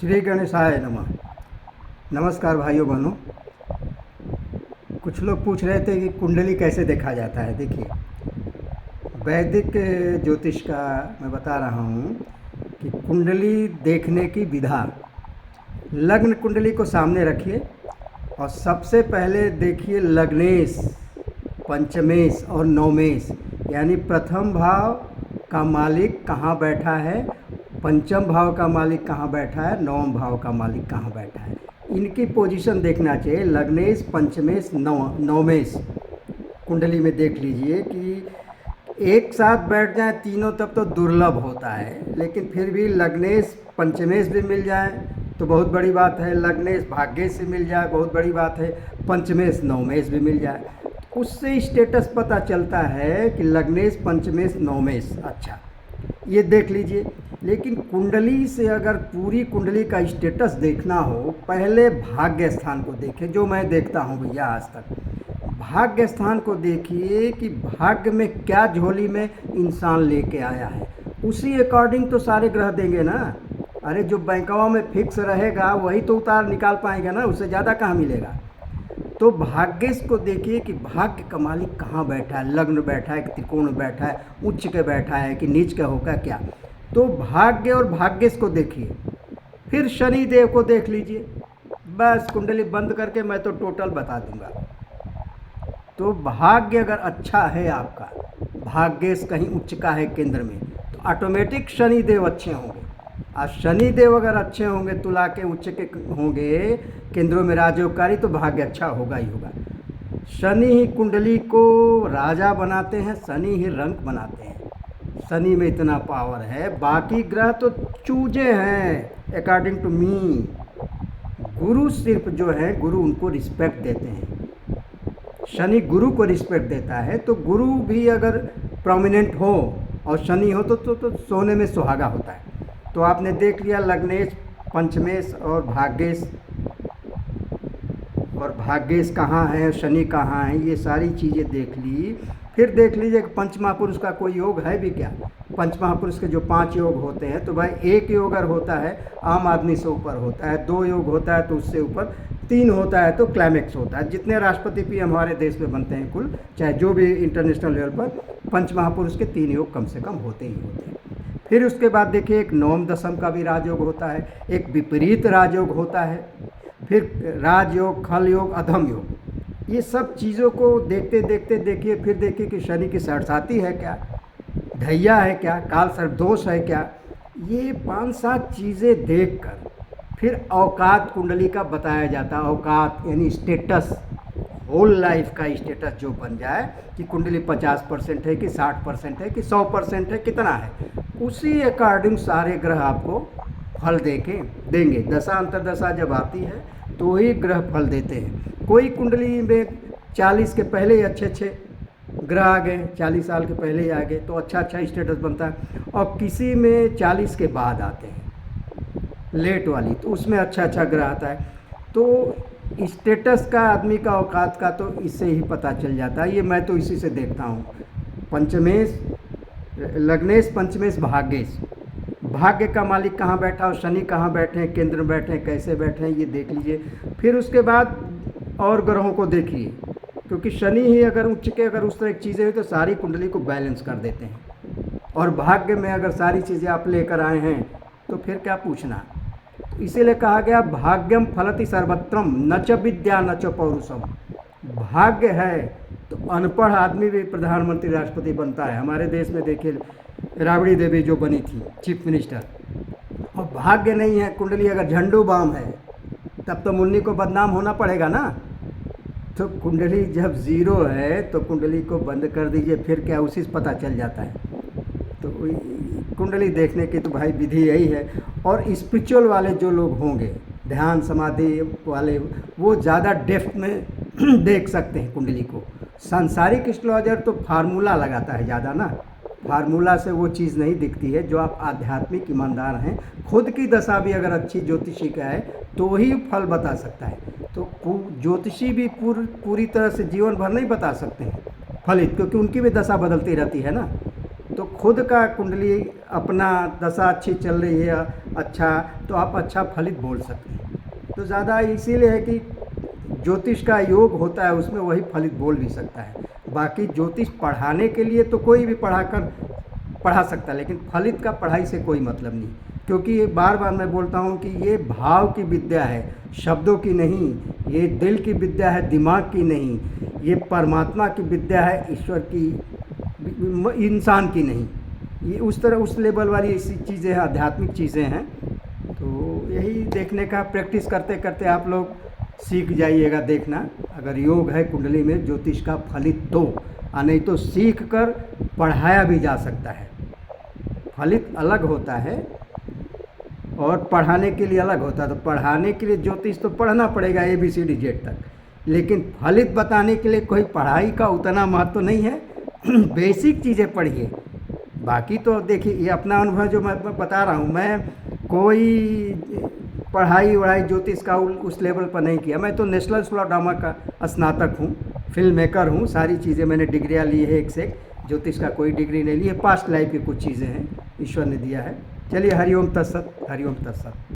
श्री गणेशाय नमः। नमस्कार भाइयों बहनों। कुछ लोग पूछ रहे थे कि कुंडली कैसे देखा जाता है। देखिए, वैदिक ज्योतिष का मैं बता रहा हूँ कि कुंडली देखने की विधा। लग्न कुंडली को सामने रखिए और सबसे पहले देखिए लग्नेश, पंचमेश और नवमेश, यानी प्रथम भाव का मालिक कहाँ बैठा है, पंचम भाव का मालिक कहाँ बैठा है, नवम भाव का मालिक कहाँ बैठा है। इनकी पोजीशन देखना चाहिए। लग्नेश, पंचमेश, नवमेश कुंडली में देख लीजिए कि एक साथ बैठ जाए तीनों तब तो दुर्लभ होता है, लेकिन फिर भी लग्नेश पंचमेश भी मिल जाए तो बहुत बड़ी बात है। लग्नेश भाग्येश से मिल जाए बहुत बड़ी बात है। पंचमेश नवमेश भी मिल जाए, उससे स्टेटस पता चलता है कि लग्नेश, पंचमेश, नवमेश। अच्छा, ये देख लीजिए। लेकिन कुंडली से अगर पूरी कुंडली का स्टेटस देखना हो, पहले भाग्य स्थान को देखें, जो मैं देखता हूँ भैया आज तक। भाग्य स्थान को देखिए कि भाग्य में क्या झोली में इंसान लेके आया है, उसी अकॉर्डिंग तो सारे ग्रह देंगे ना। अरे जो बैंकवा में फिक्स रहेगा वही तो उतार निकाल पाएंगे ना, उससे ज़्यादा कहाँ मिलेगा। तो भाग्येश को देखिए कि भाग्य का मालिक कहाँ बैठा है, लग्न बैठा है कि त्रिकोण बैठा है, उच्च के बैठा है कि नीच का होगा क्या। तो भाग्य और भाग्येश को देखिए। फिर शनि देव को देख लीजिए। बस कुंडली बंद करके मैं तो टोटल बता दूंगा। तो भाग्य अगर अच्छा है आपका, भाग्येश कहीं उच्च का है केंद्र में, तो ऑटोमेटिक शनि देव अच्छे होंगे। और शनि देव अगर अच्छे होंगे, तुला के उच्च के होंगे केंद्रों में राजयोगकारी, तो भाग्य अच्छा होगा ही होगा। शनि ही कुंडली को राजा बनाते हैं, शनि ही रंक बनाते हैं। शनि में इतना पावर है, बाकी ग्रह तो चूजे हैं अकॉर्डिंग टू मी। गुरु सिर्फ जो है, गुरु उनको रिस्पेक्ट देते हैं। शनि गुरु को रिस्पेक्ट देता है, तो गुरु भी अगर प्रोमिनेंट हो और शनि हो तो सोने में सुहागा होता है। तो आपने देख लिया लग्नेश, पंचमेश और भाग्येश कहाँ है, शनि कहाँ है, ये सारी चीज़ें देख ली। फिर देख लीजिए कि पंचमहापुरुष का कोई योग है भी क्या। पंचमहापुरुष के जो 5 योग होते हैं, तो भाई एक योग अगर होता है आम आदमी से ऊपर होता है, 2 योग होता है तो उससे ऊपर, 3 होता है तो क्लाइमेक्स होता है। जितने राष्ट्रपति पीएम हमारे देश में बनते हैं कुल, चाहे जो भी इंटरनेशनल लेवल पर, पंचमहापुरुष के 3 योग कम से कम होते ही होते हैं। फिर उसके बाद देखिए एक नवम दशम का भी राजयोग होता है, एक विपरीत राजयोग होता है, फिर राजयोग, खल योग, अधम योग। ये सब चीज़ों को देखते देखते देखिए, फिर देखिए कि शनि की सरसाती है क्या, ढैया है क्या, काल सर्पदोष है क्या। ये 5-7 चीज़ें देखकर फिर औकात कुंडली का बताया जाता है। औकात यानी स्टेटस, होल लाइफ का स्टेटस जो बन जाए कि कुंडली 50% है कि 60% है कि 100% है, कितना है, उसी अकॉर्डिंग सारे ग्रह आपको फल देंगे। दशा अंतरदशा जब आती है तो ही ग्रह फल देते हैं। कोई कुंडली में 40 के पहले ही अच्छे ग्रह आ गए, 40 साल के पहले ही आ गए तो अच्छा स्टेटस बनता है, और किसी में 40 के बाद आते हैं लेट वाली, तो उसमें अच्छा ग्रह आता है। तो स्टेटस का, आदमी का, औकात का तो इससे ही पता चल जाता है। ये मैं तो इसी से देखता हूँ। पंचमेश, लग्नेश, पंचमेश, भाग्येश, भाग्य का मालिक कहाँ बैठा और शनि कहाँ बैठे हैं, केंद्र में बैठे हैं, कैसे बैठे हैं, ये देख लीजिए। फिर उसके बाद और ग्रहों को देखिए, क्योंकि शनि ही अगर उच्च के, अगर उस तरह की चीज़ें हुई तो सारी कुंडली को बैलेंस कर देते हैं। और भाग्य में अगर सारी चीज़ें आप लेकर आए हैं तो फिर क्या पूछना। तो इसीलिए कहा गया भाग्यम फलति सर्वत्रम, न च विद्या न च पौरुषम। भाग्य है तो अनपढ़ आदमी भी प्रधानमंत्री, राष्ट्रपति बनता है। हमारे देश में देखिए राबड़ी देवी जो बनी थी चीफ मिनिस्टर, और भाग्य नहीं है, कुंडली अगर झंडू बाम है तब तो मुन्नी को बदनाम होना पड़ेगा ना। तो कुंडली जब ज़ीरो है तो कुंडली को बंद कर दीजिए, फिर क्या, उसी से पता चल जाता है। तो कुंडली देखने की तो भाई विधि यही है। और स्पिरिचुअल वाले जो लोग होंगे, ध्यान समाधि वाले, वो ज़्यादा डेप्थ में देख सकते हैं कुंडली को। सांसारिक एस्ट्रोलॉजर तो फार्मूला लगाता है ज़्यादा ना, फार्मूला से वो चीज़ नहीं दिखती है। जो आप आध्यात्मिक ईमानदार हैं, खुद की दशा भी अगर अच्छी ज्योतिषी का है तो ही फल बता सकता है। तो ज्योतिषी भी पूरी तरह से जीवन भर नहीं बता सकते हैं फलित, क्योंकि उनकी भी दशा बदलती रहती है ना। तो खुद का कुंडली अपना दशा अच्छी चल रही है अच्छा, तो आप अच्छा फलित बोल सकते हैं। तो ज़्यादा इसीलिए है कि ज्योतिष का योग होता है, उसमें वही फलित बोल भी सकता है। बाकी ज्योतिष पढ़ाने के लिए तो कोई भी पढ़ा सकता है, लेकिन फलित का पढ़ाई से कोई मतलब नहीं, क्योंकि ये बार बार मैं बोलता हूँ कि ये भाव की विद्या है, शब्दों की नहीं। ये दिल की विद्या है, दिमाग की नहीं। ये परमात्मा की विद्या है, ईश्वर की, इंसान की नहीं। ये उस तरह उस लेवल वाली ऐसी चीज़ें हैं, आध्यात्मिक चीज़ें हैं। तो यही देखने का, प्रैक्टिस करते करते आप लोग सीख जाइएगा देखना। अगर योग है कुंडली में ज्योतिष का फलित तो, नहीं तो सीख कर पढ़ाया भी जा सकता है। फलित अलग होता है और पढ़ाने के लिए अलग होता है। तो पढ़ाने के लिए ज्योतिष तो पढ़ना पड़ेगा ABCD Z तक, लेकिन फलित बताने के लिए कोई पढ़ाई का उतना महत्व तो नहीं है। बेसिक चीज़ें पढ़िए, बाकी तो देखिए ये अपना अनुभव जो मैं बता रहा हूँ, मैं कोई पढ़ाई वढ़ाई ज्योतिष का उस लेवल पर नहीं किया। मैं तो नेशनल स्कूल ऑफ ड्रामा का स्नातक हूँ, फिल्म मेकर हूँ, सारी चीज़ें मैंने डिग्रियाँ ली है, एक से एक। ज्योतिष का कोई डिग्री नहीं ली है, पास्ट लाइफ की कुछ चीज़ें हैं ईश्वर ने दिया है। चलिए, हरिओम तत्सत, हरिओम तत्सत।